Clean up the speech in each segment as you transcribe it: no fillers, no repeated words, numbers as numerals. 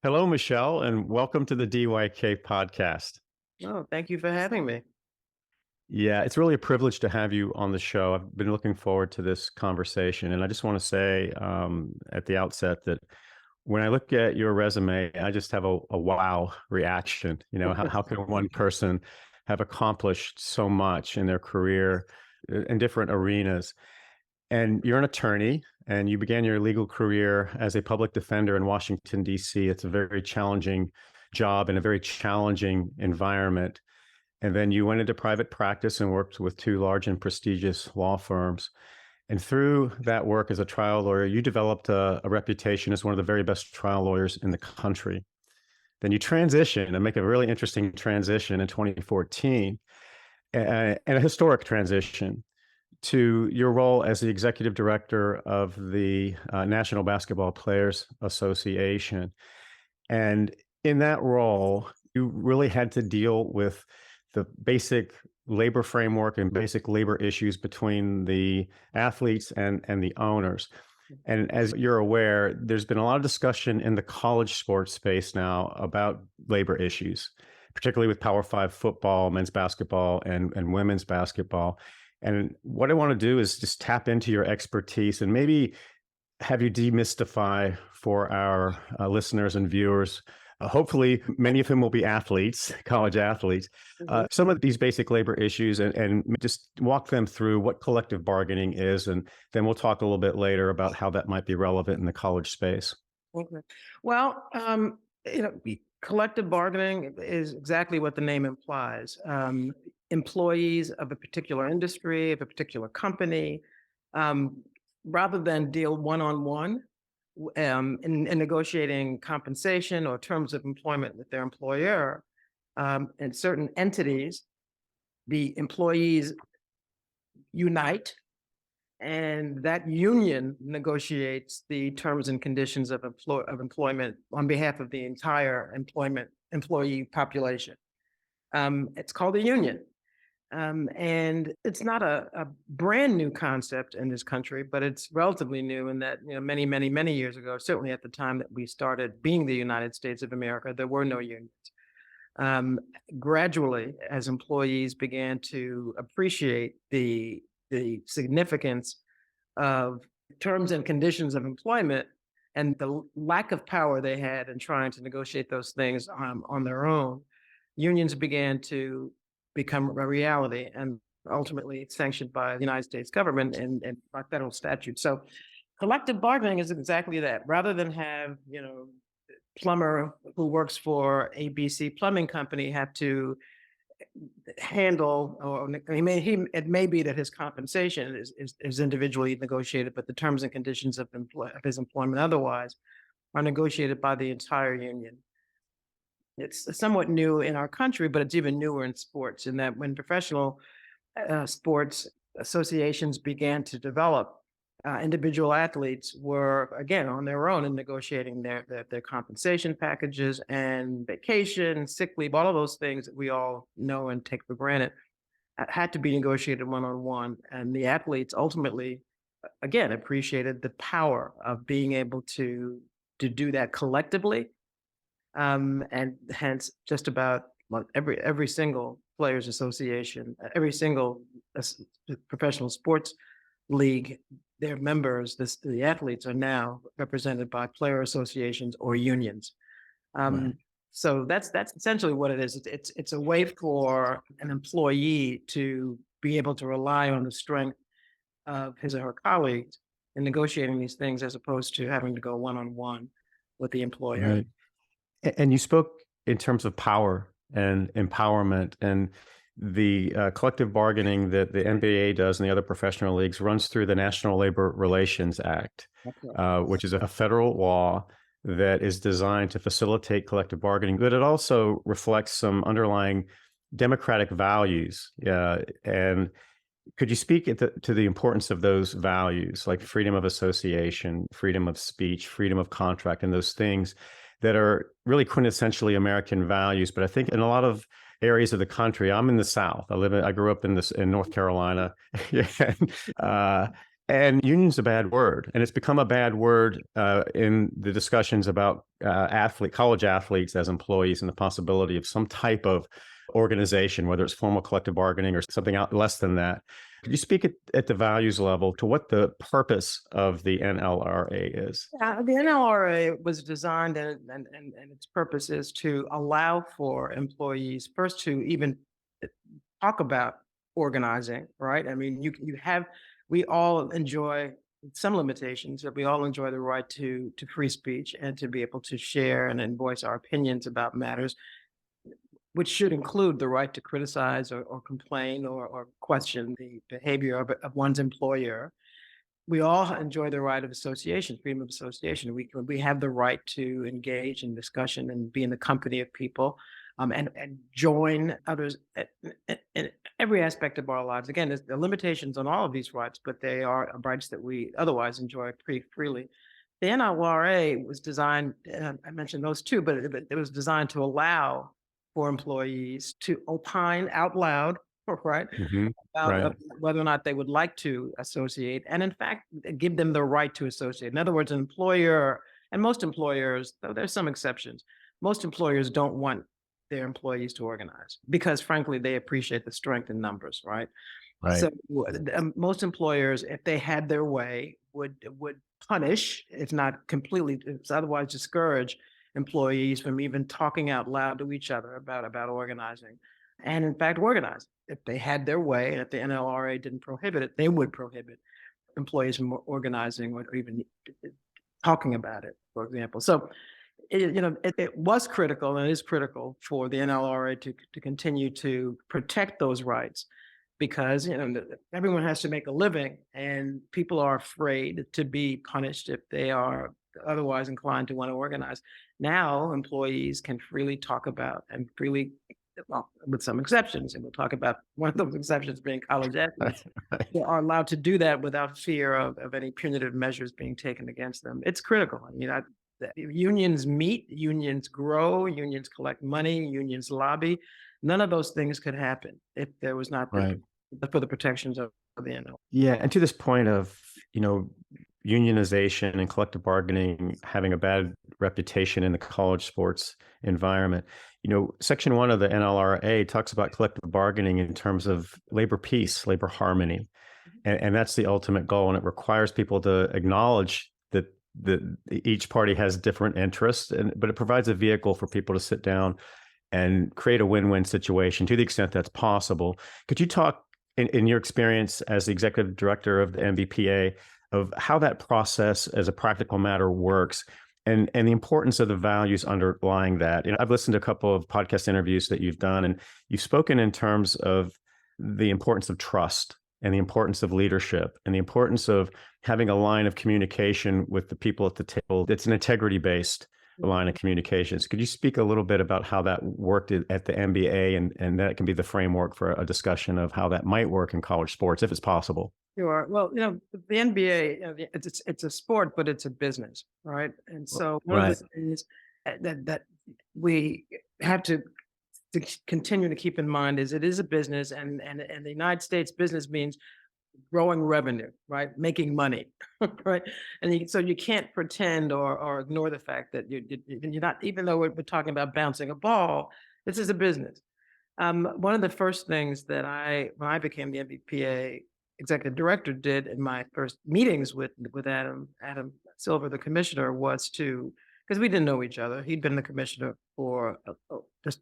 Hello, Michelle, and welcome to the DYK podcast. Oh, thank you for having me. Yeah, it's really a privilege to have you on the show. I've been looking forward to this conversation. And I just want to say at the outset that when I look at your resume, I just have a wow reaction. How can one person have accomplished so much in their career in different arenas? And you're an attorney, and you began your legal career as a public defender in Washington, D.C. It's a very challenging job in a very challenging environment. And then you went into private practice and worked with two large and prestigious law firms. And through that work as a trial lawyer, you developed a reputation as one of the very best trial lawyers in the country. Then you transition and make a really interesting transition in 2014, and a historic transition to your role as the executive director of the National Basketball Players Association. And in that role, you really had to deal with the basic labor framework and basic labor issues between the athletes and the owners. And as you're aware, there's been a lot of discussion in the college sports space now about labor issues, particularly with Power Five football, men's basketball, and women's basketball. And what I want to do is just tap into your expertise and maybe have you demystify for our listeners and viewers, hopefully many of whom will be athletes, college athletes, some of these basic labor issues, and just walk them through what collective bargaining is. And then we'll talk a little bit later about how that might be relevant in the college space. Okay. Well, collective bargaining is exactly what the name implies. Employees of a particular industry, of a particular company, rather than deal one-on-one in negotiating compensation or terms of employment with their employer, and certain entities, the employees unite, and that union negotiates the terms and conditions of employment on behalf of the entire employee population. It's called a union. And it's not a brand new concept in this country, but it's relatively new in that, many, many, many years ago, certainly at the time that we started being the United States of America, there were no unions. Gradually, as employees began to appreciate the significance of terms and conditions of employment and the lack of power they had in trying to negotiate those things on their own, unions began to become a reality, and ultimately it's sanctioned by the United States government and by federal statute. So collective bargaining is exactly that. Rather than have, plumber who works for ABC Plumbing Company have to handle, or it may be that his compensation is individually negotiated, but the terms and conditions of his employment otherwise are negotiated by the entire union. It's somewhat new in our country, but it's even newer in sports, in that when professional sports associations began to develop, individual athletes were, again, on their own in negotiating their compensation packages and vacation, sick leave, all of those things that we all know and take for granted had to be negotiated one-on-one. And the athletes ultimately, again, appreciated the power of being able to do that collectively. And hence just about every single players association, every single professional sports league, their members, the athletes are now represented by player associations or unions. Right. So that's essentially what it is. It's a way for an employee to be able to rely on the strength of his or her colleagues in negotiating these things, as opposed to having to go one-on-one with the employer. Right. And you spoke in terms of power and empowerment, and the collective bargaining that the NBA does and the other professional leagues runs through the National Labor Relations Act, which is a federal law that is designed to facilitate collective bargaining, but it also reflects some underlying democratic values. And could you speak to the importance of those values, like freedom of association, freedom of speech, freedom of contract, and those things that are really quintessentially American values? But I think in a lot of areas of the country, I'm in the South. I grew up in North Carolina, And union's a bad word, and it's become a bad word in the discussions about college athletes as employees, and the possibility of some type of organization, whether it's formal collective bargaining or something out less than that. Could you speak at the values level to what the purpose of the NLRA is? The NLRA was designed, and its purpose is to allow for employees first to even talk about organizing, right? I mean, we all enjoy some limitations, but we all enjoy the right to free speech and to be able to share and voice our opinions about matters, which should include the right to criticize or complain or question the behavior of one's employer. We all enjoy the right of association, freedom of association. We have the right to engage in discussion and be in the company of people, and join others in every aspect of our lives. Again, there's the limitations on all of these rights, but they are rights that we otherwise enjoy pretty freely. The NLRA was designed, I mentioned those two, but it was designed to allow for employees to opine out loud, right, Mm-hmm. about Right. whether or not they would like to associate, and in fact, give them the right to associate. In other words, an employer, and most employers, though there's some exceptions, most employers don't want their employees to organize because, frankly, they appreciate the strength in numbers, right? Right. So most employers, if they had their way, would punish, if not completely, it's otherwise discourage employees from even talking out loud to each other about organizing, and in fact, organize. If they had their way, and if the NLRA didn't prohibit it, they would prohibit employees from organizing or even talking about it, for example. So, it was critical and is critical for the NLRA to continue to protect those rights because, everyone has to make a living and people are afraid to be punished if they are otherwise inclined to want to organize. Now, employees can freely talk about and freely, well, with some exceptions, and we'll talk about one of those exceptions being college athletes. Right. They are allowed to do that without fear of any punitive measures being taken against them. It's critical. I mean, unions meet, unions grow, unions collect money, unions lobby. None of those things could happen if there was not Right. for the protections of the NL. Yeah, and to this point of, unionization and collective bargaining having a bad reputation in the college sports environment, Section 1 of the NLRA talks about collective bargaining in terms of labor peace, labor harmony, and that's the ultimate goal. And it requires people to acknowledge that each party has different interests, but it provides a vehicle for people to sit down and create a win-win situation to the extent that's possible. Could you talk in your experience as the executive director of the NBPA of how that process as a practical matter works and the importance of the values underlying that? I've listened to a couple of podcast interviews that you've done, and you've spoken in terms of the importance of trust and the importance of leadership and the importance of having a line of communication with the people at the table. It's an integrity-based line of communications. Could you speak a little bit about how that worked at the MBA, and that can be the framework for a discussion of how that might work in college sports, if it's possible? Sure. Well, the NBA, it's a sport, but it's a business, right? And so one of Right. the things that we have to continue to keep in mind is it is a business, and the United States business means growing revenue, right? Making money, right? And so you can't pretend or ignore the fact that you're not, even though we're talking about bouncing a ball, this is a business. One of the first things that when I became the NBPA executive director, did in my first meetings with Adam Silver, the commissioner, was because we didn't know each other. He'd been the commissioner for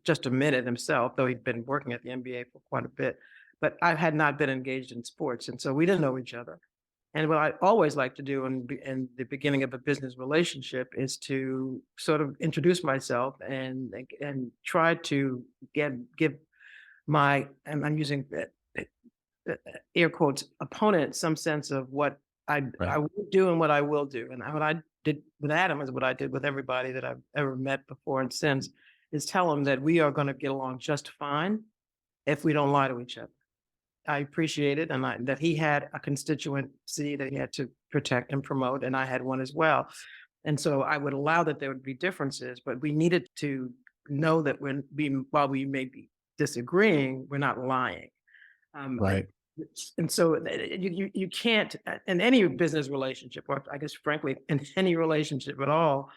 just a minute himself, though he'd been working at the NBA for quite a bit. But I had not been engaged in sports, and so we didn't know each other. And what I always like to do in the beginning of a business relationship is to sort of introduce myself and try to give my, and I'm using air quotes, opponent some sense of what I Right. would do and what I will do. And what I did with Adam is what I did with everybody that I've ever met before and since, is tell them that we are going to get along just fine if we don't lie to each other. I appreciate it, and that he had a constituency that he had to protect and promote, and I had one as well. And so I would allow that there would be differences, but we needed to know that while we may be disagreeing, we're not lying. Right. And so you can't, in any business relationship, or I guess frankly, in any relationship at all,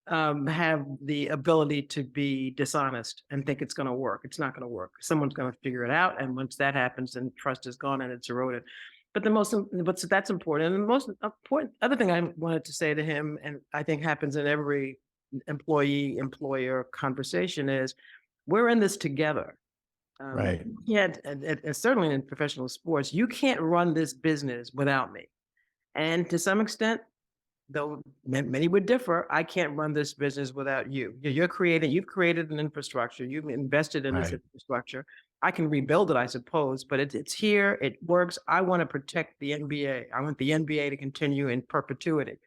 have the ability to be dishonest and think it's going to work. It's not going to work. Someone's going to figure it out, and once that happens, then trust is gone and it's eroded. But that's important. And the most important other thing I wanted to say to him, and I think happens in every employee-employer conversation, is we're in this together. Right. And certainly in professional sports, you can't run this business without me. And to some extent, though many would differ, I can't run this business without you. You've created an infrastructure, you've invested in this Right. infrastructure. I can rebuild it, I suppose, but it's here, it works. I want to protect the NBA. I want the NBA to continue in perpetuity.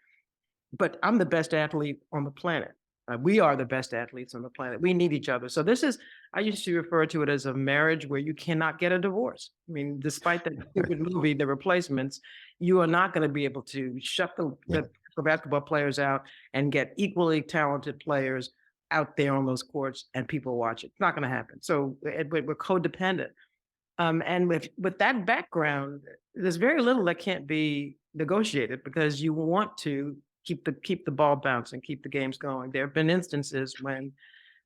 But I'm the best athlete on the planet. We are the best athletes on the planet. We need each other. So I used to refer to it as a marriage where you cannot get a divorce. I mean, despite the stupid movie, The Replacements, you are not going to be able to shut the basketball players out and get equally talented players out there on those courts and people watch it. It's not going to happen. So we're codependent. And with that background, there's very little that can't be negotiated because you want to keep the ball bouncing, keep the games going. There have been instances when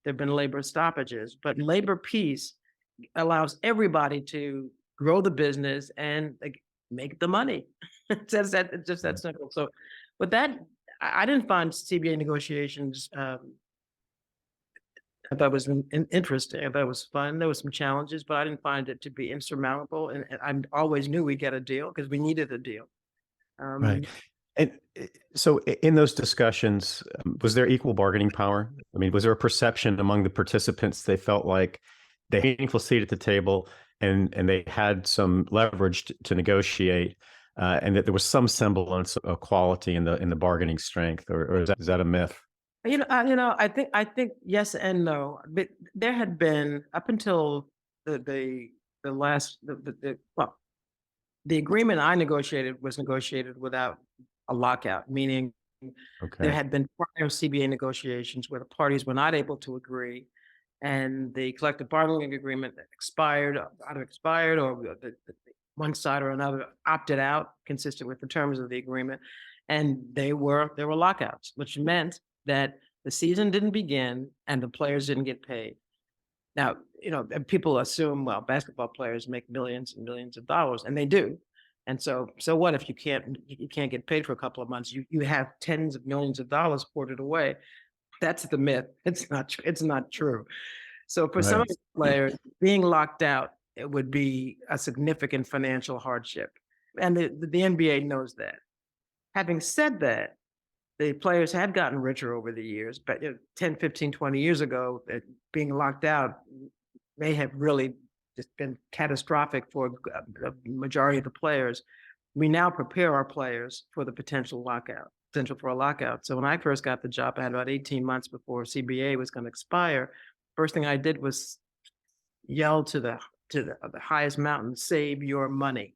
there have been labor stoppages, but labor peace allows everybody to grow the business and make the money. It's just that simple. So with that, I didn't find CBA negotiations, I thought it was interesting. I thought it was fun. There were some challenges, but I didn't find it to be insurmountable. And I always knew we'd get a deal because we needed a deal. Right. And so in those discussions, was there equal bargaining power? I mean, was there a perception among the participants they felt like they had a meaningful seat at the table and they had some leverage to negotiate, and that there was some semblance of quality in the bargaining strength, or is that a myth? I think yes and no. But there had been up until the agreement I negotiated was negotiated without a lockout, meaning there had been prior CBA negotiations where the parties were not able to agree, and the collective bargaining agreement either expired, or one side or another opted out, consistent with the terms of the agreement, and there were lockouts, which meant that the season didn't begin and the players didn't get paid. Now, people assume, well, basketball players make millions and millions of dollars, and they do. And so what if you can't get paid for a couple of months? You have tens of millions of dollars ported away. That's the myth. It's not true. So for some of the players, being locked out, it would be a significant financial hardship. And the NBA knows that. Having said that, the players had gotten richer over the years, but 10, 15, 20 years ago, being locked out may have really just been catastrophic for a majority of the players. We now prepare our players for the potential for a lockout. So when I first got the job, I had about 18 months before CBA was going to expire. First thing I did was yell to the highest mountain, save your money,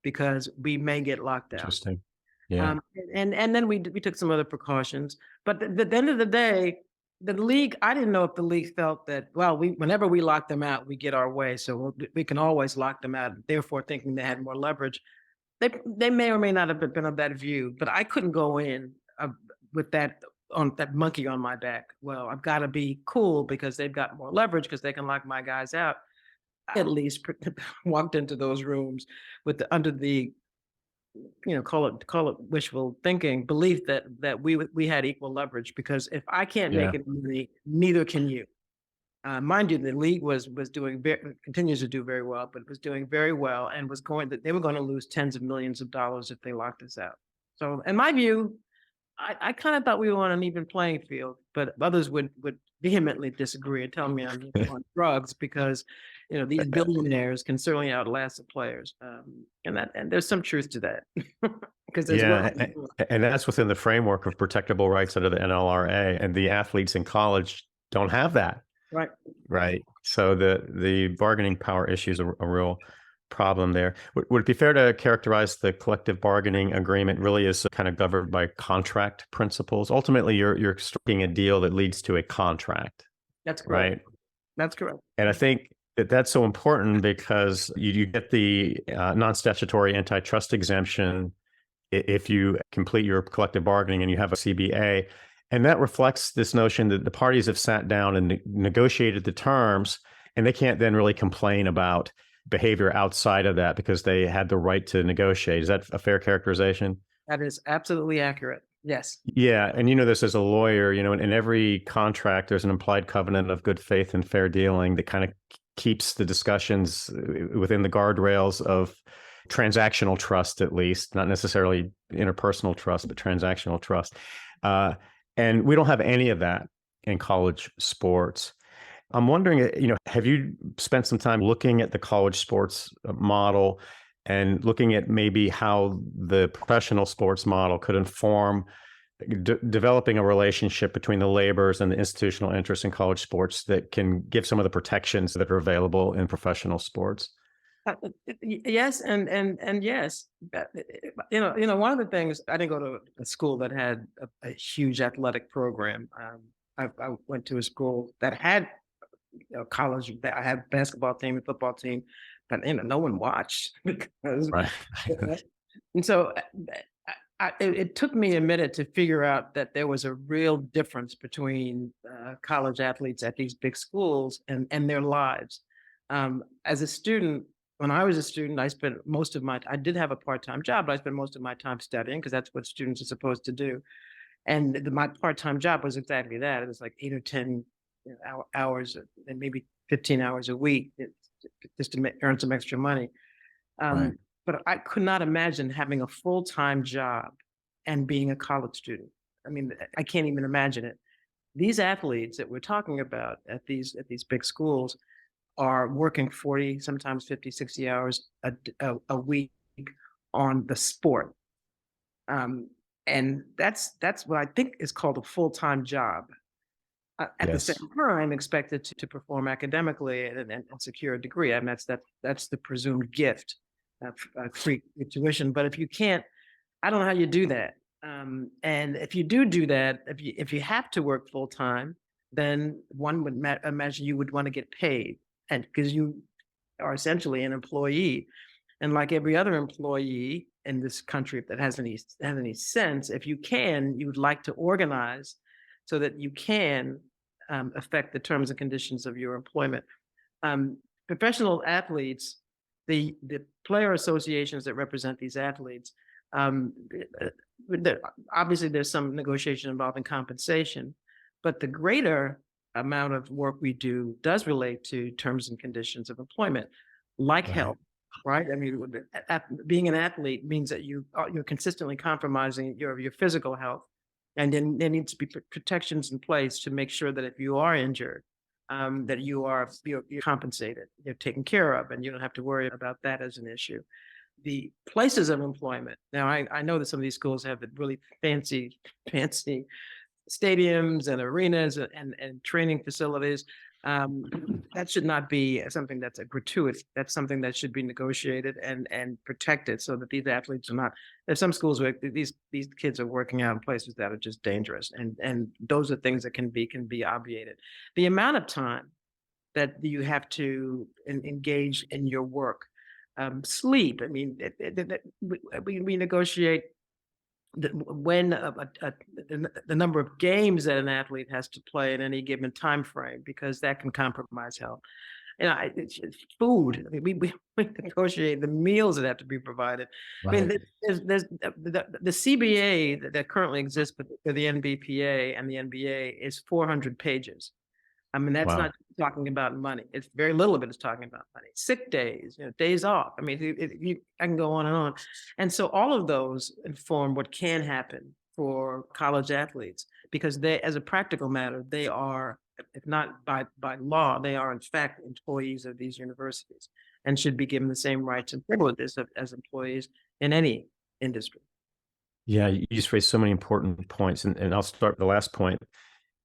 because we may get locked out. Interesting. Yeah. And then we took some other precautions. But at the end of the day, the league, I didn't know if the league felt that, well, whenever we lock them out, we get our way. So we can always lock them out, therefore thinking they had more leverage. They may or may not have been of that view, but I couldn't go in with that monkey on my back. Well, I've got to be cool because they've got more leverage because they can lock my guys out. I at least walked into those rooms under the call it wishful thinking, belief that we had equal leverage, because if I can't make it money, neither can you. Mind you, the league was doing continues to do very well, but it was doing very well and they were going to lose tens of millions of dollars if they locked us out. So in my view, I kind of thought we were on an even playing field, but others would vehemently disagree and tell me I'm on drugs because these billionaires can certainly outlast the players, and there's some truth to that. Because and that's within the framework of protectable rights under the NLRA, and the athletes in college don't have that. Right. So the bargaining power issue is a real problem there. Would it be fair to characterize the collective bargaining agreement really as kind of governed by contract principles? Ultimately, you're striking a deal that leads to a contract. That's correct. Right. That's correct. And I think that's so important because you get the non-statutory antitrust exemption if you complete your collective bargaining and you have a CBA. And that reflects this notion that the parties have sat down and negotiated the terms, and they can't then really complain about behavior outside of that because they had the right to negotiate. Is that a fair characterization? That is absolutely accurate. Yes. Yeah. And you know this as a lawyer, in every contract, there's an implied covenant of good faith and fair dealing that kind of keeps the discussions within the guardrails of transactional trust, at least, not necessarily interpersonal trust, but transactional trust. And we don't have any of that in college sports. I'm wondering, have you spent some time looking at the college sports model and looking at maybe how the professional sports model could inform developing a relationship between the laborers and the institutional interests in college sports that can give some of the protections that are available in professional sports? Yes, and yes. One of the things, I didn't go to a school that had a huge athletic program. I went to a school that had college. I had a basketball team, a football team, but no one watched because. Right. And so it took me a minute to figure out that there was a real difference between college athletes at these big schools and their lives. As a student, when I was a student, I did have a part-time job, but I spent most of my time studying because that's what students are supposed to do. And my part-time job was exactly that. It was like 8 or 10 hours and maybe 15 hours a week just to earn some extra money. Right. But I could not imagine having a full-time job and being a college student. I mean, I can't even imagine it. These athletes that we're talking about at these big schools are working 40, sometimes 50, 60 hours a week on the sport. And that's what I think is called a full-time job. At the same time, expected to perform academically and secure a degree. I mean, that's the presumed gift of free tuition. But if you can't, I don't know how you do that. And if you do that, if you have to work full time, then one would imagine you would want to get paid, and because you are essentially an employee, and like every other employee in this country that has any sense, if you can, you would like to organize so that you can affect the terms and conditions of your employment. Professional athletes, the player associations that represent these athletes, obviously there's some negotiation involving compensation, but the greater amount of work we do does relate to terms and conditions of employment, like health, right? I mean, being an athlete means that you're consistently compromising your physical health. And then there needs to be protections in place to make sure that if you are injured, that you're compensated, you're taken care of, and you don't have to worry about that as an issue. The places of employment. Now, I know that some of these schools have really fancy stadiums and arenas and training facilities. That should not be something that's a gratuity. That's something that should be negotiated and protected so that these athletes are not. There's some schools where these kids are working out in places that are just dangerous, and those are things that can be obviated. The amount of time that you have to engage in your work, sleep. I mean, we negotiate when the number of games that an athlete has to play in any given time frame, because that can compromise health. It's food. I mean, we negotiate the meals that have to be provided. Right. I mean, there's the CBA that currently exists for the NBPA and the NBA is 400 pages. I mean, that's not talking about money. It's very little of it is talking about money. Sick days, days off. I mean, I can go on and on. And so all of those inform what can happen for college athletes, because they, as a practical matter, they are, if not by law, they are in fact employees of these universities and should be given the same rights and privileges as employees in any industry. Yeah, you just raised so many important points. And I'll start with the last point.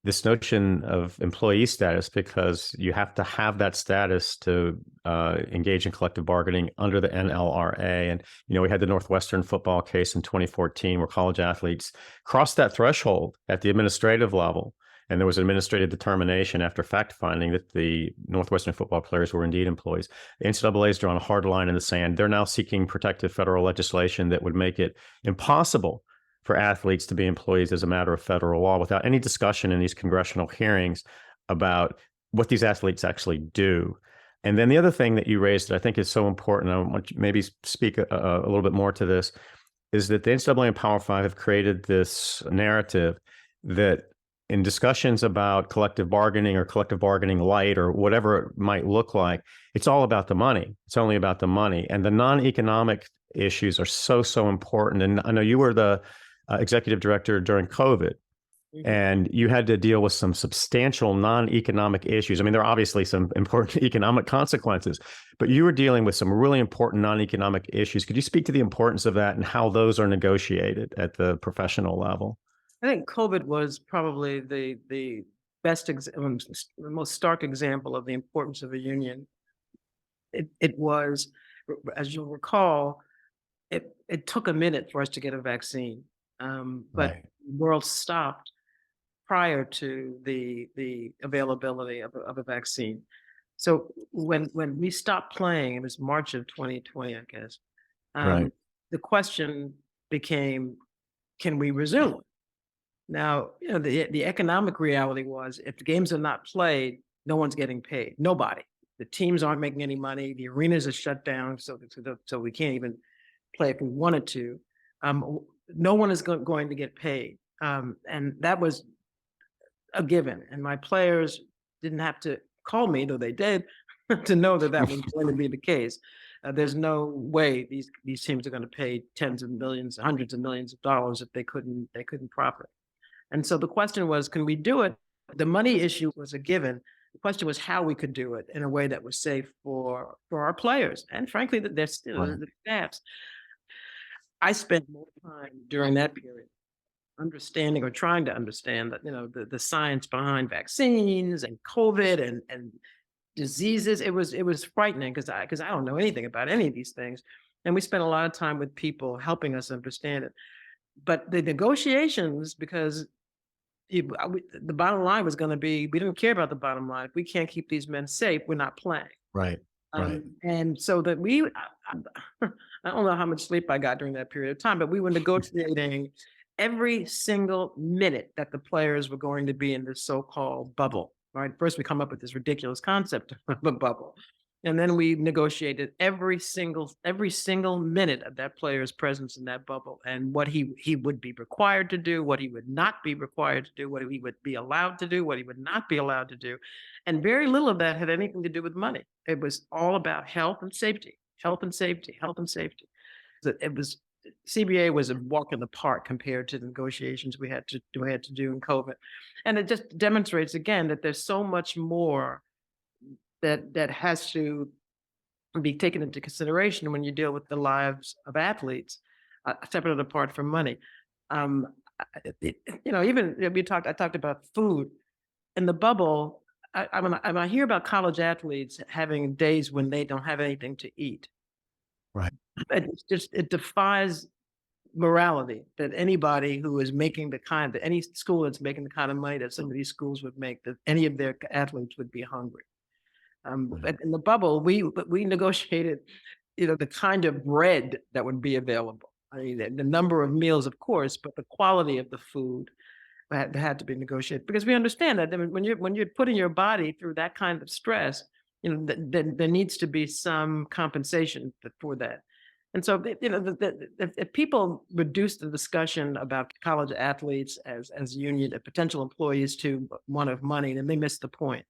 This notion of employee status, because you have to have that status to engage in collective bargaining under the NLRA. And, we had the Northwestern football case in 2014 where college athletes crossed that threshold at the administrative level and there was an administrative determination after fact finding that the Northwestern football players were indeed employees. The NCAA has drawn a hard line in the sand. They're now seeking protective federal legislation that would make it impossible for athletes to be employees as a matter of federal law without any discussion in these congressional hearings about what these athletes actually do. And then the other thing that you raised that I think is so important, I want to maybe speak a little bit more to this, is that the NCAA and Power Five have created this narrative that in discussions about collective bargaining or collective bargaining light or whatever it might look like, it's all about the money. It's only about the money. And the non-economic issues are so important. And I know you were the executive director during COVID, and you had to deal with some substantial non-economic issues. I mean, there are obviously some important economic consequences, but you were dealing with some really important non-economic issues. Could you speak to the importance of that and how those are negotiated at the professional level? I think COVID was probably the most stark example of the importance of a union. It was, as you'll recall, it took a minute for us to get a vaccine, but Right. the world stopped prior to the availability of a vaccine. So when we stopped playing, it was March of 2020, I guess. Right. The question became, can we resume? Now, the economic reality was if the games are not played, no one's getting paid. Nobody. The teams aren't making any money. The arenas are shut down, so we can't even play if we wanted to. No one is going to get paid, and that was a given. And my players didn't have to call me, though they did, to know that that was going to be the case. There's no way these teams are going to pay tens of millions, hundreds of millions of dollars if they couldn't profit. And so the question was, can we do it? The money issue was a given. The question was how we could do it in a way that was safe for our players and, frankly, that they're still the staffs. I spent more time during that period understanding or trying to understand that the science behind vaccines and COVID and diseases. It was frightening because I don't know anything about any of these things, and we spent a lot of time with people helping us understand it. But the negotiations, because the bottom line was going to be, we didn't care about the bottom line. If we can't keep these men safe, we're not playing. Right. Right. And so that I don't know how much sleep I got during that period of time, but we were negotiating every single minute that the players were going to be in this so-called bubble, right? First, we come up with this ridiculous concept of a bubble. And then we negotiated every single minute of that player's presence in that bubble and what he would be required to do, what he would not be required to do, what he would be allowed to do, what he would not be allowed to do. And very little of that had anything to do with money. It was all about health and safety, health and safety, health and safety. It was CBA was a walk in the park compared to the negotiations we had to do in COVID. And it just demonstrates again that there's so much more that has to be taken into consideration when you deal with the lives of athletes, separate and apart from money. Even I talked about food in the bubble. I hear about college athletes having days when they don't have anything to eat. Right. It defies morality that anybody who is making any school that's making the kind of money that some of these schools would make, that any of their athletes would be hungry. But in the bubble, we negotiated, the kind of bread that would be available. I mean, the number of meals, of course, but the quality of the food had to be negotiated, because we understand that when you're putting your body through that kind of stress, there needs to be some compensation for that. And so, if people reduce the discussion about college athletes as union potential employees to one of money, then they miss the point.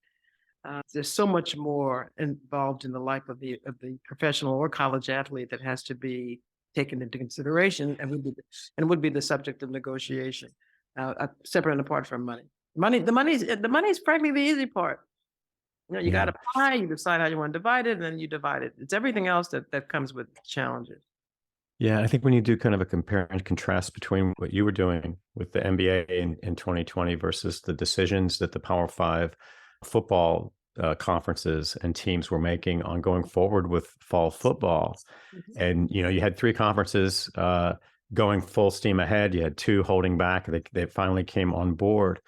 There's so much more involved in the life of the professional or college athlete that has to be taken into consideration and would be the subject of negotiation, separate and apart from money. The money is frankly the easy part. You got a pie, you decide how you want to divide it, and then you divide it. It's everything else that comes with challenges. Yeah, I think when you do kind of a compare and contrast between what you were doing with the NBA in 2020 versus the decisions that the Power Five football conferences and teams were making on going forward with fall football, and you had three conferences going full steam ahead. You had two holding back. They finally came on board,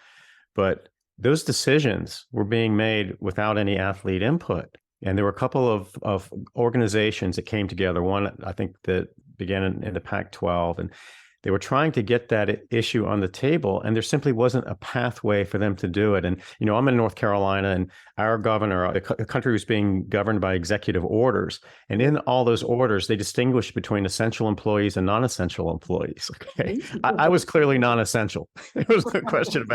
but those decisions were being made without any athlete input. And there were a couple of organizations that came together. One, I think, that began in the Pac-12, and they were trying to get that issue on the table, and there simply wasn't a pathway for them to do it. And, I'm in North Carolina, and our governor, the country was being governed by executive orders. And in all those orders, they distinguished between essential employees and non-essential employees. Okay. I was clearly non-essential. There was no question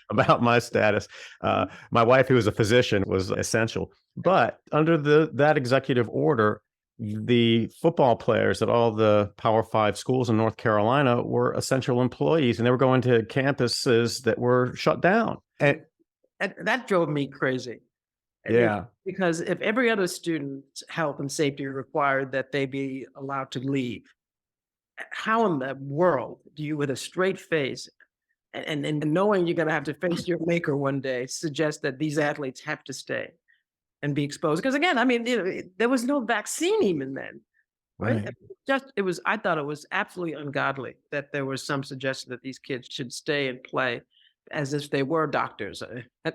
about my status. My wife, who was a physician, was essential. But under that executive order, the football players at all the Power 5 schools in North Carolina were essential employees, and they were going to campuses that were shut down. And that drove me crazy. yeah, Because if every other student's health and safety required that they be allowed to leave, how in the world do you, with a straight face and knowing you're going to have to face your maker one day, suggest that these athletes have to stay and be exposed? Because again, I mean, there was no vaccine even then, right? I thought it was absolutely ungodly that there was some suggestion that these kids should stay and play as if they were doctors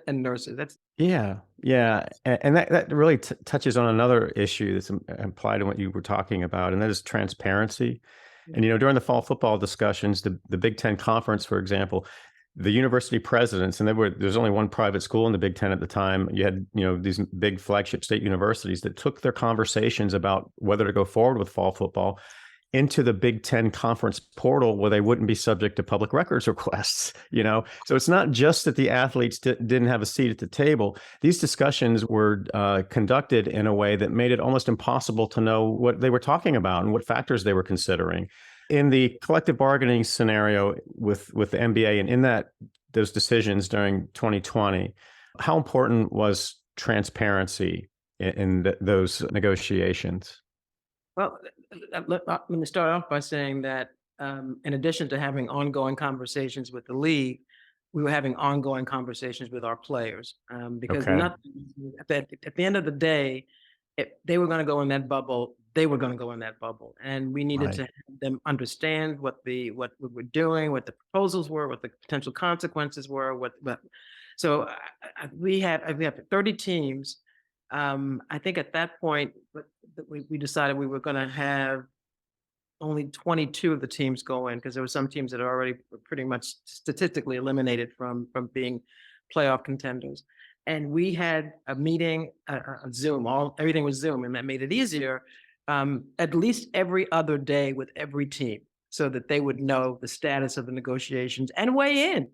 and nurses. yeah. And that really touches on another issue that's implied in what you were talking about, and that is transparency. And, during the fall football discussions, the Big Ten Conference, for example, the university presidents, and there's only one private school in the Big Ten at the time. You had, these big flagship state universities that took their conversations about whether to go forward with fall football into the Big Ten Conference portal, where they wouldn't be subject to public records requests. So it's not just that the athletes didn't have a seat at the table. These discussions were conducted in a way that made it almost impossible to know what they were talking about and what factors they were considering. In the collective bargaining scenario with the NBA, and in those decisions during 2020, how important was transparency in those negotiations? Well, let me start off by saying that in addition to having ongoing conversations with the league, we were having ongoing conversations with our players because Okay. at the end of the day, if they were going to go in that bubble, they were going to go in that bubble, and we needed Right. to have them understand what we were doing, what the proposals were, what the potential consequences were. So we have 30 teams. I think at that point, we decided we were going to have only 22 of the teams go in, because there were some teams that are already pretty much statistically eliminated from being playoff contenders. And we had a meeting, a Zoom, everything was Zoom, and that made it easier, at least every other day with every team, so that they would know the status of the negotiations and weigh in.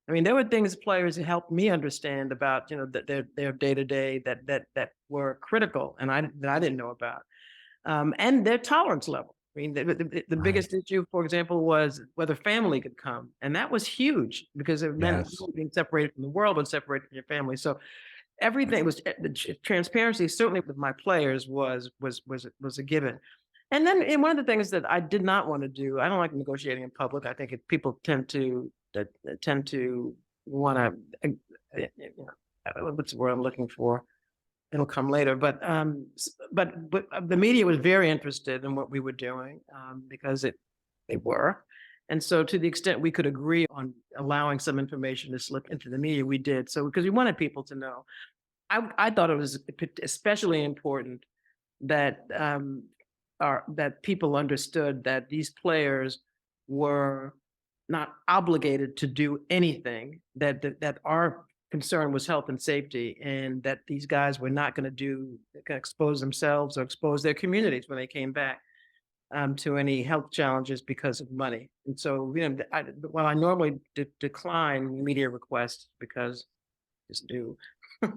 I mean, there were things players who helped me understand about, their day-to-day that were critical and that I didn't know about, and their tolerance level. I mean, the biggest issue, for example, was whether family could come, and that was huge because it meant being separated from the world and separated from your family. So everything was the transparency. Certainly, with my players, was a given. And then one of the things that I did not want to do, I don't like negotiating in public. I think people tend to want to, what's the word I'm looking for? It'll come later, but the media was very interested in what we were doing because they were, and so to the extent we could agree on allowing some information to slip into the media, we did. So because we wanted people to know, I thought it was especially important that that people understood that these players were not obligated to do anything, that our concern was health and safety, and that these guys were not going to expose themselves or expose their communities when they came back to any health challenges because of money. And so, while I normally decline media requests because I just do, we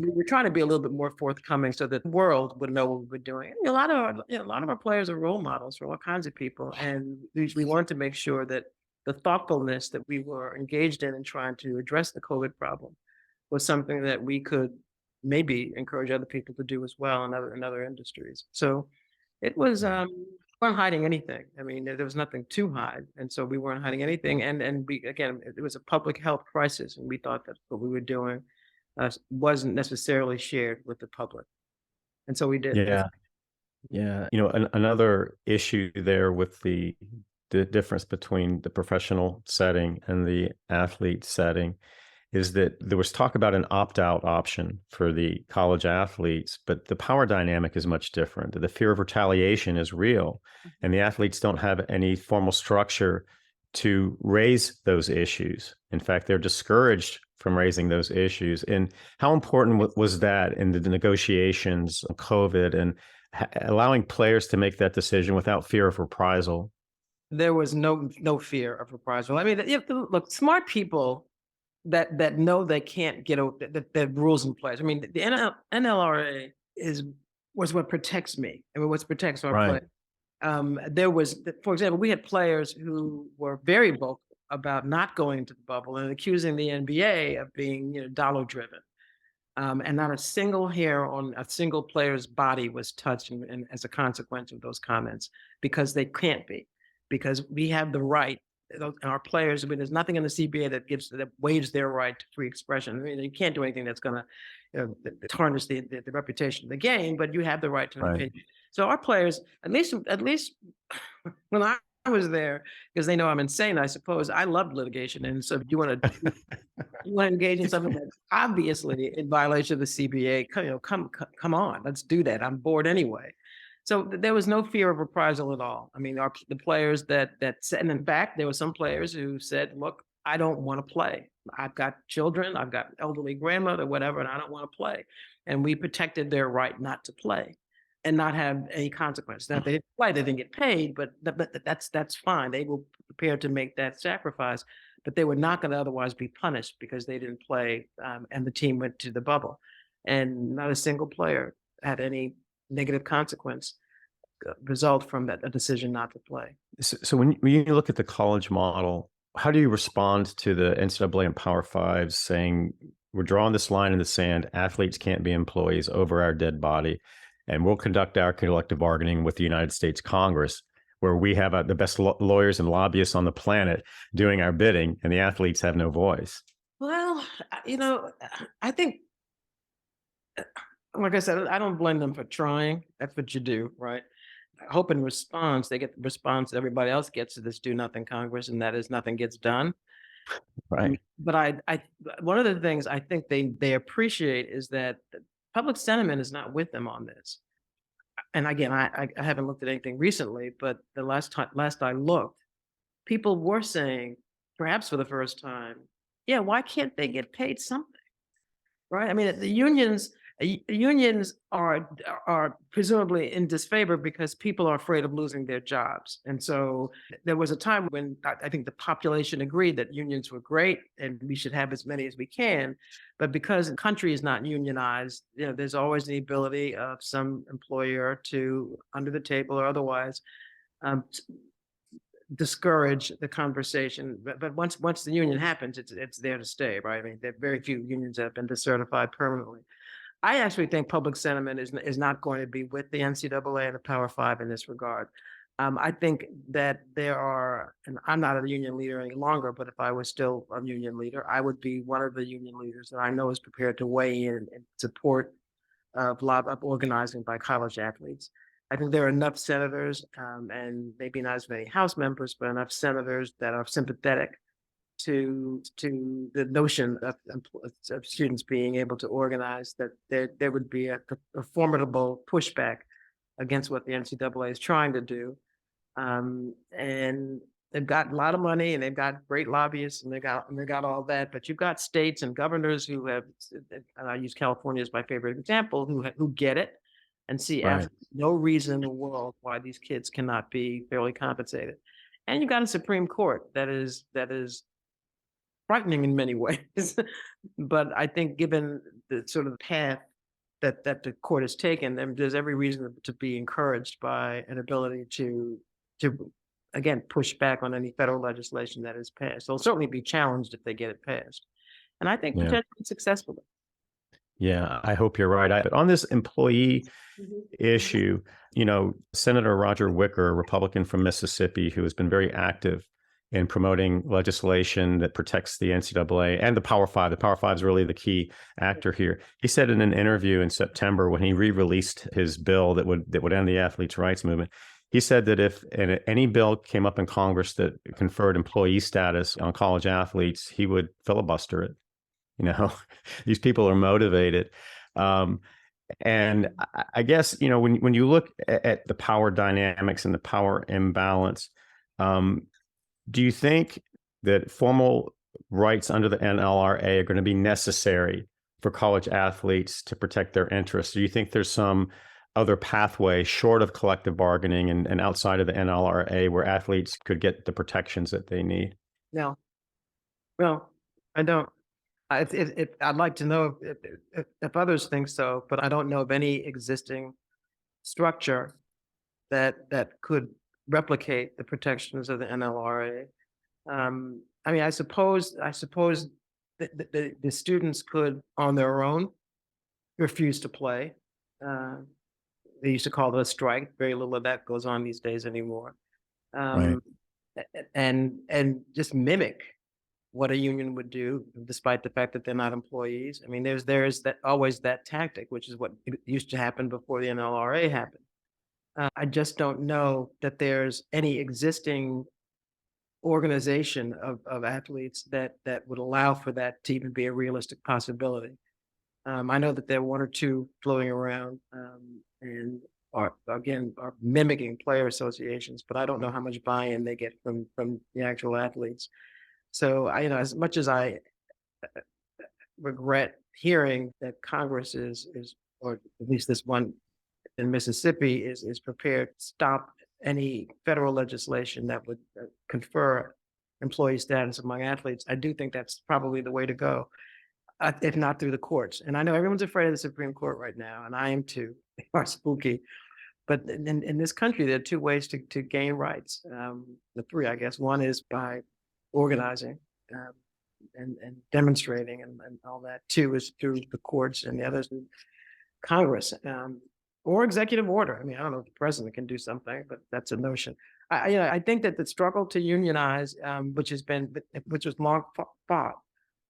were trying to be a little bit more forthcoming so that the world would know what we were doing. And a lot of our players are role models for all kinds of people, and we wanted to make sure that the thoughtfulness that we were engaged in trying to address the COVID problem was something that we could maybe encourage other people to do as well in other industries. So it was, we weren't hiding anything. I mean, there was nothing to hide. And so we weren't hiding anything. And we, again, it was a public health crisis. And we thought that what we were doing wasn't necessarily shared with the public. And so we did. Yeah. Another issue there with the difference between the professional setting and the athlete setting is that there was talk about an opt-out option for the college athletes, but the power dynamic is much different. The fear of retaliation is real, and the athletes don't have any formal structure to raise those issues. In fact, they're discouraged from raising those issues. And how important was that in the negotiations of COVID and allowing players to make that decision without fear of reprisal? There was no fear of reprisal. I mean, look, smart people that know they can't get the rules in place. I mean, the NLRA was what protects me. I mean, what protects our Right. play. There was, for example, we had players who were very vocal about not going into the bubble and accusing the NBA of being, dollar driven. And not a single hair on a single player's body was touched and as a consequence of those comments, because they can't be, because we have the right. Our players, I mean, there's nothing in the CBA that waives their right to free expression. I mean, you can't do anything that's going to tarnish the reputation of the game, but you have the right to an Right. opinion. So our players, at least when I was there, because they know I'm insane, I suppose. I love litigation, and so if you want to engage in something that's obviously in violation of the CBA, come on, let's do that. I'm bored anyway. So there was no fear of reprisal at all. I mean, the players that said, and in fact, there were some players who said, look, I don't want to play. I've got children, I've got elderly grandmother, whatever, and I don't want to play. And we protected their right not to play and not have any consequence. Now, if they didn't play, they didn't get paid, but that's fine. They were prepared to make that sacrifice, but they were not going to otherwise be punished because they didn't play, and the team went to the bubble. And not a single player had any negative consequence result from a decision not to play. So when you look at the college model, how do you respond to the NCAA and Power Fives saying, we're drawing this line in the sand, athletes can't be employees over our dead body, and we'll conduct our collective bargaining with the United States Congress, where we have the best lawyers and lobbyists on the planet doing our bidding, and the athletes have no voice? Well, I think, like I said, I don't blame them for trying. That's what you do, right? I hope in response, they get the response that everybody else gets to this do nothing Congress, and that is nothing gets done. Right. But I one of the things I think they appreciate is that the public sentiment is not with them on this. And again, I haven't looked at anything recently, but the last I looked, people were saying, perhaps for the first time, yeah, why can't they get paid something? Right? I mean, the unions are presumably in disfavor because people are afraid of losing their jobs. And so there was a time when I think the population agreed that unions were great and we should have as many as we can. But because the country is not unionized, there's always the ability of some employer to, under the table or otherwise, discourage the conversation. But once the union happens, it's there to stay, right? I mean, there are very few unions that have been decertified permanently. I actually think public sentiment is not going to be with the NCAA and the Power Five in this regard. I think that there are, and I'm not a union leader any longer, but if I was still a union leader, I would be one of the union leaders that I know is prepared to weigh in support of organizing by college athletes. I think there are enough senators, and maybe not as many House members, but enough senators that are sympathetic to the notion of students being able to organize, that there would be a formidable pushback against what the NCAA is trying to do. And they've got a lot of money and they've got great lobbyists and they got all that, but you've got states and governors who have, and I use California as my favorite example, who get it and see no reason in the world why these kids cannot be fairly compensated. And you've got a Supreme Court that is frightening in many ways. But I think given the sort of path that the court has taken, there's every reason to be encouraged by an ability to again push back on any federal legislation that is passed. They'll certainly be challenged if they get it passed. And I think potentially successfully. Yeah, I hope you're right. But on this employee issue, Senator Roger Wicker, a Republican from Mississippi, who has been very active in promoting legislation that protects the NCAA and the Power Five. The Power Five is really the key actor here. He said in an interview in September when he re-released his bill that would end the athletes' rights movement, he said that if any bill came up in Congress that conferred employee status on college athletes, he would filibuster it. these people are motivated. Um, and I guess, when you look at the power dynamics and the power imbalance, um, do you think that formal rights under the NLRA are going to be necessary for college athletes to protect their interests? Do you think there's some other pathway short of collective bargaining and outside of the NLRA where athletes could get the protections that they need? No, well, I don't. I'd like to know if others think so, but I don't know of any existing structure that could replicate the protections of the NLRA. I mean, I suppose the students could, on their own, refuse to play. Uh, they used to call it a strike. Very little of that goes on these days anymore. Right. Um, and just mimic what a union would do, despite the fact that they're not employees. I mean, there's that always that tactic, which is what used to happen before the NLRA happened. I just don't know that there's any existing organization of athletes that would allow for that to even be a realistic possibility. I know that there are one or two floating around, and are mimicking player associations, but I don't know how much buy-in they get from the actual athletes. So as much as I regret hearing that Congress is, or at least this one in Mississippi is prepared to stop any federal legislation that would confer employee status among athletes, I do think that's probably the way to go, if not through the courts. And I know everyone's afraid of the Supreme Court right now, and I am too. They are spooky. But in this country, there are two ways to gain rights. The three, I guess. One is by organizing, um, and demonstrating and all that. Two is through the courts, and the other is Congress, or executive order. I mean, I don't know if the president can do something, but that's a notion. I think that the struggle to unionize, which was long fought,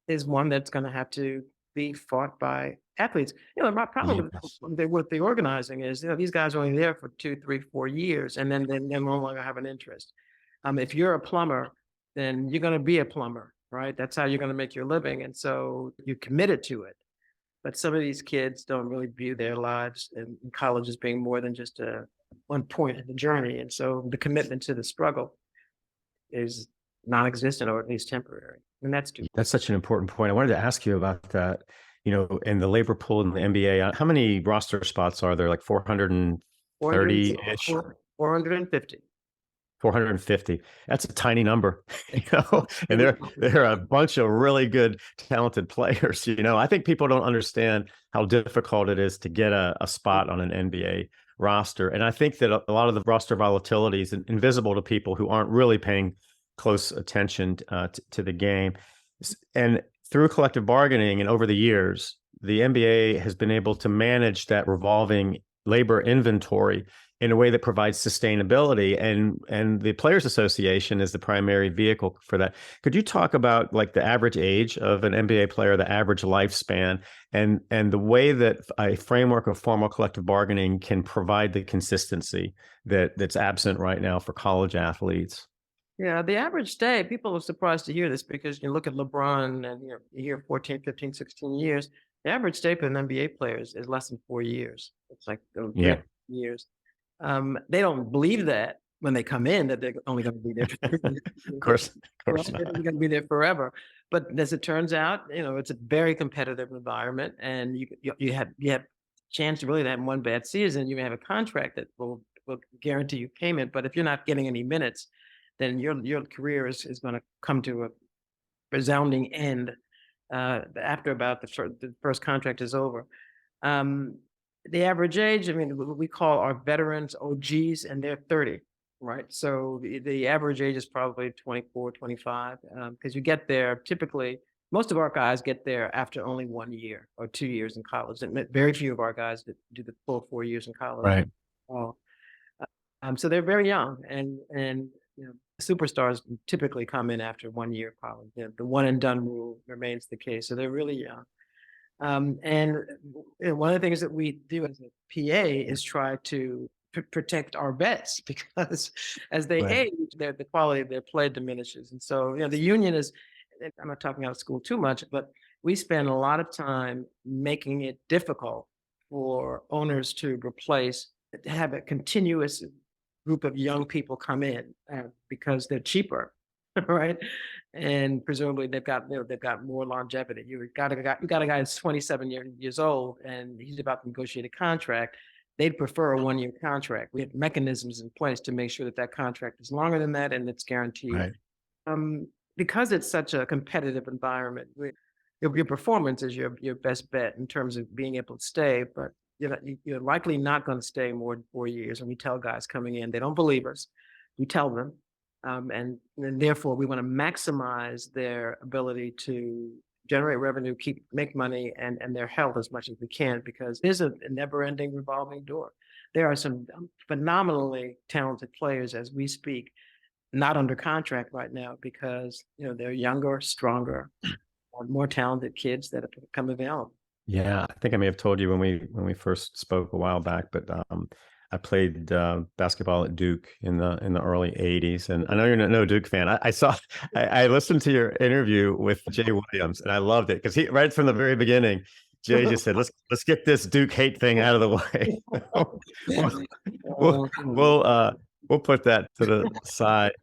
is one that's going to have to be fought by athletes. My problem Yes. with the organizing is, these guys are only there for 2, 3, 4 years, and then they no longer have an interest. If you're a plumber, then you're going to be a plumber, right? That's how you're going to make your living, and so you're committed to it. But some of these kids don't really view their lives in college as being more than just one point in the journey, and so the commitment to the struggle is non-existent, or at least temporary, and that's too. That's such an important point. I wanted to ask you about that. In the labor pool in the NBA, how many roster spots are there? Like 430-ish? 450. 450. That's a tiny number, and there are a bunch of really good, talented players. I think people don't understand how difficult it is to get a spot on an NBA roster. And I think that a lot of the roster volatility is invisible to people who aren't really paying close attention to the game. And through collective bargaining and over the years, the NBA has been able to manage that revolving labor inventory in a way that provides sustainability, and the Players Association is the primary vehicle for that. Could you talk about like the average age of an NBA player, the average lifespan, and the way that a framework of formal collective bargaining can provide the consistency that's absent right now for college athletes? Yeah, the average stay, people are surprised to hear this because you look at LeBron and you hear 14, 15, 16 years. The average stay for an NBA player is less than 4 years. It's like Yeah. years. They don't believe that when they come in, that they're only going to be there. Of course They're not. going to be there forever. But as it turns out, it's a very competitive environment, and you have chance really to have one bad season. You may have a contract that will guarantee you payment, but if you're not getting any minutes, then your career is going to come to a resounding end after about the first contract is over. The average age, I mean, we call our veterans OGs, and they're 30, right? So the average age is probably 24, 25, because you get there typically. Most of our guys get there after only 1 year or 2 years in college, and very few of our guys that do the full 4 years in college. Right. So they're very young, and superstars typically come in after 1 year of college. The one and done rule remains the case, so they're really young. And one of the things that we do as a PA is try to protect our vets, because as they Right. age, the quality of their play diminishes. And so, the union is, I'm not talking out of school too much, but we spend a lot of time making it difficult for owners to have a continuous group of young people come in because they're cheaper, right? And presumably they've got more longevity. You got a guy that's 27 years old and he's about to negotiate a contract. They'd prefer a one-year contract. We have mechanisms in place to make sure that that contract is longer than that and it's guaranteed. Right. Because it's such a competitive environment, your performance is your best bet in terms of being able to stay, but you're likely not going to stay more than 4 years. And we tell guys coming in, they don't believe us. We tell them, and therefore we want to maximize their ability to generate revenue, make money, and their health as much as we can, because there's a never-ending revolving door. There are some phenomenally talented players as we speak, not under contract right now because they're younger, stronger, more talented kids that have become available. Yeah, I think I may have told you when we first spoke a while back, but I played basketball at Duke in the early '80s, and I know you're no Duke fan. I listened to your interview with Jay Williams, and I loved it because he right from the very beginning, Jay just said, "Let's get this Duke hate thing out of the way." we'll put that to the side,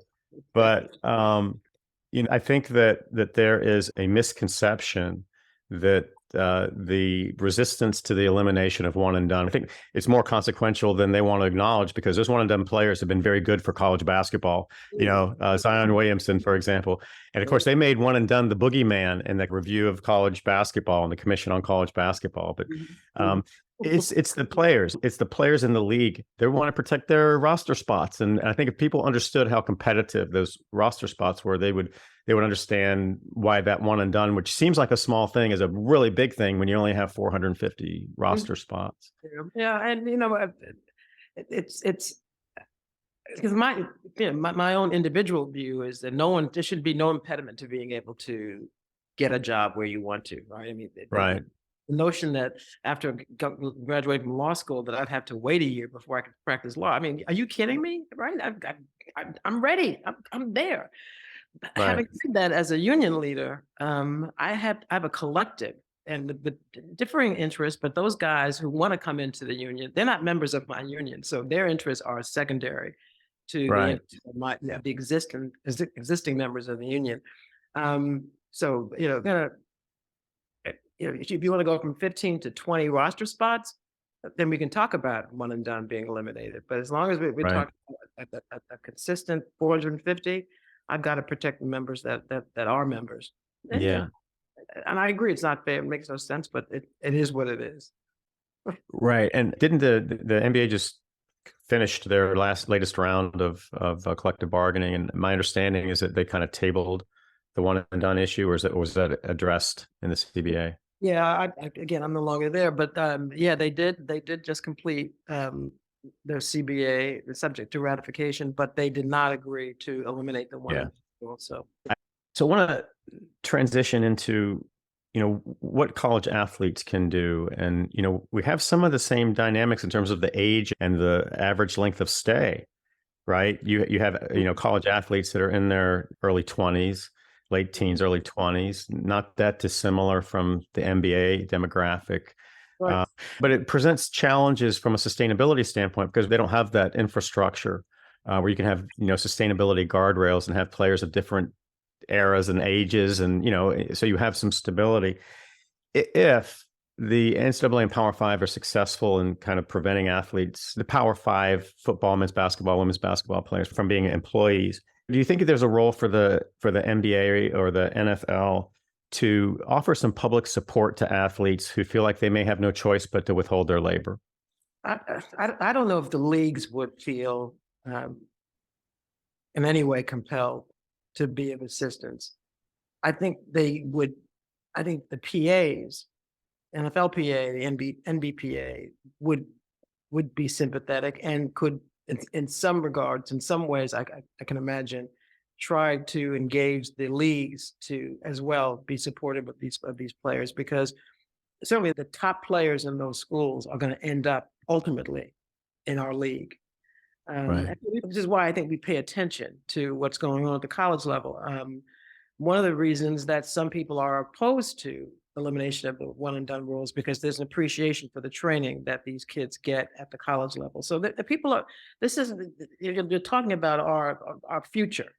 but I think that there is a misconception that the resistance to the elimination of one and done, I think it's more consequential than they want to acknowledge, because those one and done players have been very good for college basketball. Zion Williamson, for example, and of course they made one and done the boogeyman in the review of college basketball and the Commission on College Basketball. But it's the players in the league. They want to protect their roster spots, and I think if people understood how competitive those roster spots were, they would understand why that one and done, which seems like a small thing, is a really big thing when you only have 450 roster spots. Yeah, and it's because my own individual view is that there should be no impediment to being able to get a job where you want to. Right? I mean, right. The notion that after graduating from law school that I'd have to wait a year before I could practice law. I mean, are you kidding me? Right? I'm ready. I'm there. Right. Having said that, as a union leader, I have a collective and the differing interests, but those guys who want to come into the union, they're not members of my union, so their interests are secondary to the existing members of the union. So if you want to go from 15 to 20 roster spots, then we can talk about one and done being eliminated. But as long as we're talking about a consistent 450. I've got to protect the members that are members. And I agree, it's not fair. It makes no sense, but it is what it is. Right. And didn't the NBA just finished their latest round of collective bargaining? And my understanding is that they kind of tabled the one and done issue, or was that addressed in the CBA? Yeah, again, I'm no longer there, but they did just complete their CBA, subject to ratification, but they did not agree to eliminate the one. So I want to transition into, what college athletes can do. And, we have some of the same dynamics in terms of the age and the average length of stay, right? You have, college athletes that are in their early 20s, late teens, early 20s, not that dissimilar from the NBA demographic. Right. But it presents challenges from a sustainability standpoint because they don't have that infrastructure where you can have, sustainability guardrails and have players of different eras and ages. And, so you have some stability. If the NCAA and Power Five are successful in kind of preventing athletes, the Power Five, football, men's basketball, women's basketball players, from being employees, do you think there's a role for the NBA or the NFL to offer some public support to athletes who feel like they may have no choice but to withhold their labor? I don't know if the leagues would feel in any way compelled to be of assistance. I think they would. I think the PAs, NFL PA, the NBPA would be sympathetic and could, in some regards, in some ways, I can imagine, try to engage the leagues to as well be supportive of these players, because certainly the top players in those schools are going to end up ultimately in our league. Which is why I think we pay attention to what's going on at the college level. One of the reasons that some people are opposed to elimination of the one and done rules, because there's an appreciation for the training that these kids get at the college level. So the people are, this is, you're talking about our future.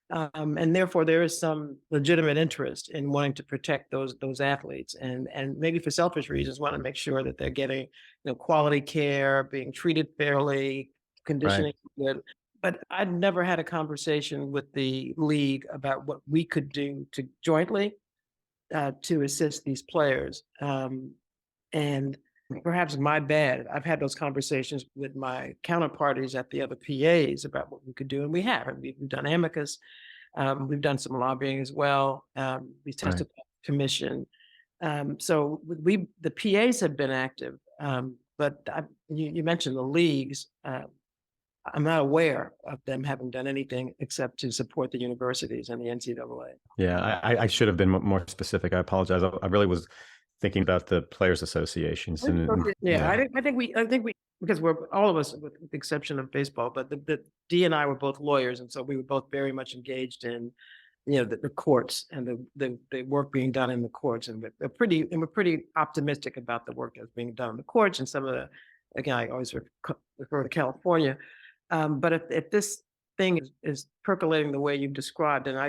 And therefore there is some legitimate interest in wanting to protect those athletes, and maybe for selfish reasons want to make sure that they're getting, quality care, being treated fairly, conditioning good. But I'd never had a conversation with the league about what we could do to jointly to assist these players. And perhaps my bad. I've had those conversations with my counterparties at the other PAs about what we could do, and we have. And we've done amicus. We've done some lobbying as well. We tested commission. So the PAs have been active, but you mentioned the leagues. I'm not aware of them having done anything except to support the universities and the NCAA. Yeah, I should have been more specific. I apologize. I really was thinking about the players' associations. Yeah, I think we, because we're all of us, with the exception of baseball, but the D and I were both lawyers, and so we were both very much engaged in, the courts and the work being done in the courts, and we're pretty optimistic about the work that's being done in the courts, and some of the, again, I always refer to California, but if this thing is percolating the way you've described, and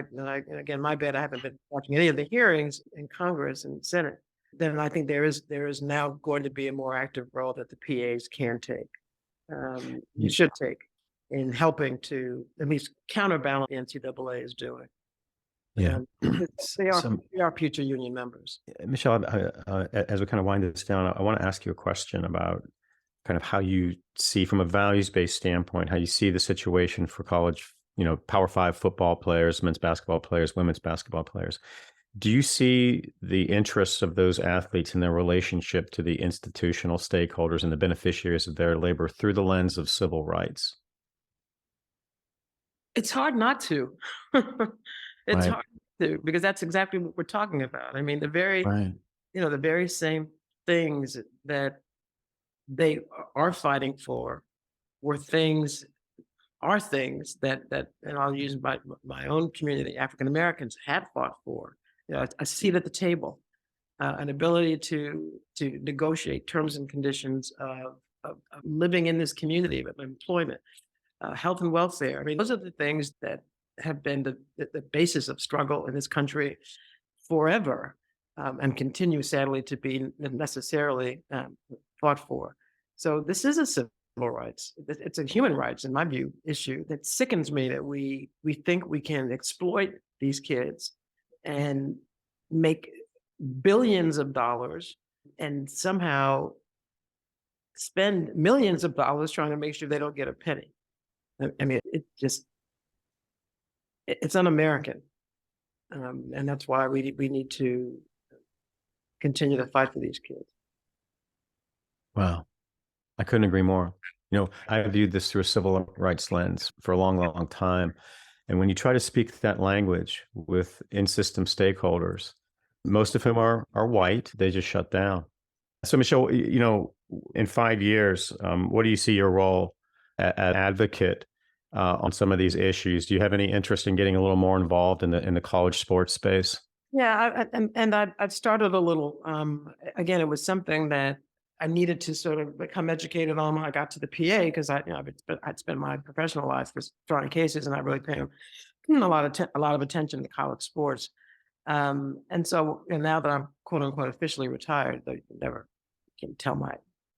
again, my bad, I haven't been watching any of the hearings in Congress and Senate, then I think there is now going to be a more active role that the PAs can take, you should take, in helping to at least counterbalance the NCAA is doing. Yeah, they are future union members. Michele, as we kind of wind this down, I want to ask you a question about kind of how you see, from a values-based standpoint, how you see the situation for college, Power 5 football players, men's basketball players, women's basketball players. Do you see the interests of those athletes and their relationship to the institutional stakeholders and the beneficiaries of their labor through the lens of civil rights? It's hard not to. It's hard to, because that's exactly what we're talking about. I mean, the very same things that they are fighting for are things that, and I'll use my own community, African Americans, have fought for. A seat at the table, an ability to negotiate terms and conditions of living in this community, of employment, health and welfare. I mean, those are the things that have been the basis of struggle in this country forever, and continue, sadly, to be necessarily fought for. So this is a civil rights. It's a human rights, in my view, issue that sickens me, that we think we can exploit these kids and make billions of dollars and somehow spend millions of dollars trying to make sure they don't get a penny. I mean, it's un-American. And that's why we need to continue to fight for these kids. Wow. I couldn't agree more. I viewed this through a civil rights lens for a long, long time. And when you try to speak that language with in-system stakeholders, most of whom are white, they just shut down. So, Michele, in 5 years, what do you see your role as advocate on some of these issues? Do you have any interest in getting a little more involved in the college sports space? Yeah, I've started a little. Again, it was something that I needed to sort of become educated on when I got to the PA, because I'd spent my professional life trying cases, and I really paid a lot of attention to college sports. And so, now that I'm quote unquote officially retired, though you never can tell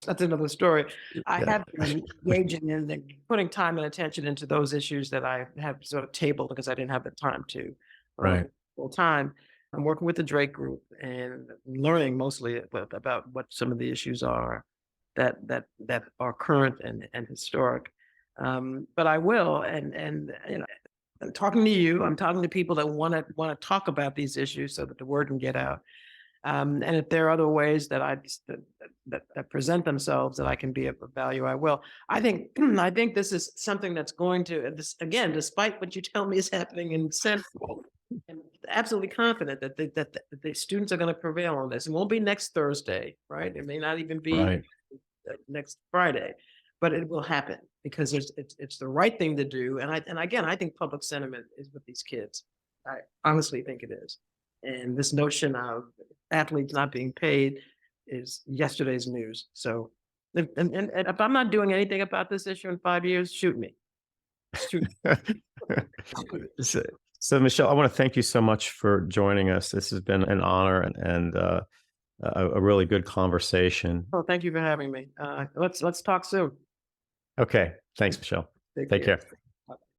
that's another story. I have been engaging in putting time and attention into those issues that I have sort of tabled because I didn't have the time to full time. I'm working with the Drake Group and learning mostly about what some of the issues are that are current and historic. But I will, and I'm talking to you. I'm talking to people that want to talk about these issues so that the word can get out. And if there are other ways that that present themselves that I can be of value, I will. I think this is something that's going to, again, despite what you tell me is happening in Central, I'm absolutely confident that the students are going to prevail on this. It won't be next Thursday, right? It may not even be next Friday, but it will happen because it's the right thing to do. And again, I think public sentiment is with these kids. I honestly think it is. And this notion of athletes not being paid is yesterday's news. So, and if I'm not doing anything about this issue in 5 years, shoot me. Shoot. So, so, Michele, I want to thank you so much for joining us. This has been an honor and a really good conversation. Oh, thank you for having me. Let's talk soon. Okay. Thanks, Michele. Take Take care. care.